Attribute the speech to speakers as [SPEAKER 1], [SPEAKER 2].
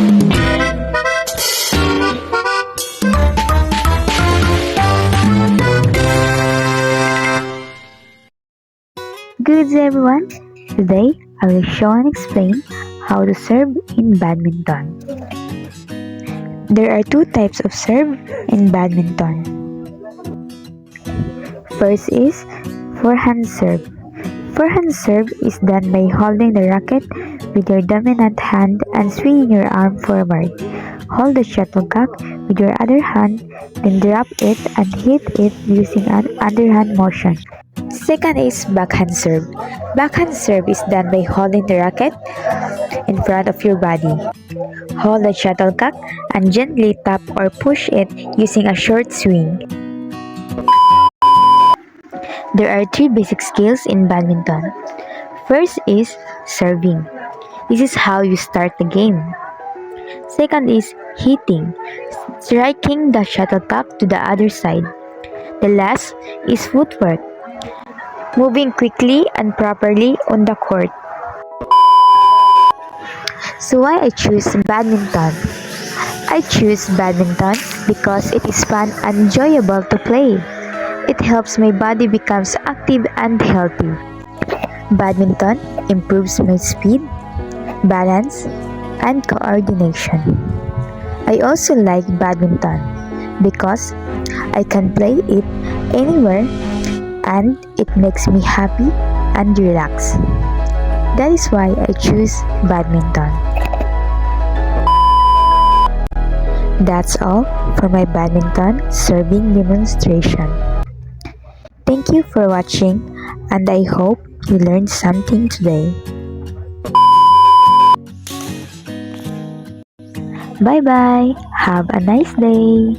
[SPEAKER 1] Good day everyone! Today, I will show and explain how to serve in badminton. There are two types of serve in badminton. First is forehand serve. Forehand serve is done by holding the racket with your dominant hand and swinging your arm forward. Hold the shuttlecock with your other hand, then drop it and hit it using an underhand motion. Second is backhand serve. Backhand serve is done by holding the racket in front of your body. Hold the shuttlecock and gently tap or push it using a short swing. There are three basic skills in badminton. First is serving. This is how you start the game. Second is hitting, striking the shuttlecock to the other side. The last is footwork, moving quickly and properly on the court. So why I choose badminton? I choose badminton because it is fun and enjoyable to play. It helps my body becomes active and healthy. Badminton improves my speed, balance, and coordination. I also like badminton because I can play it anywhere and it makes me happy and relaxed. That is why I choose badminton. That's all for my badminton serving demonstration. Thank you for watching and I hope you learned something today. Bye bye. Have a nice day.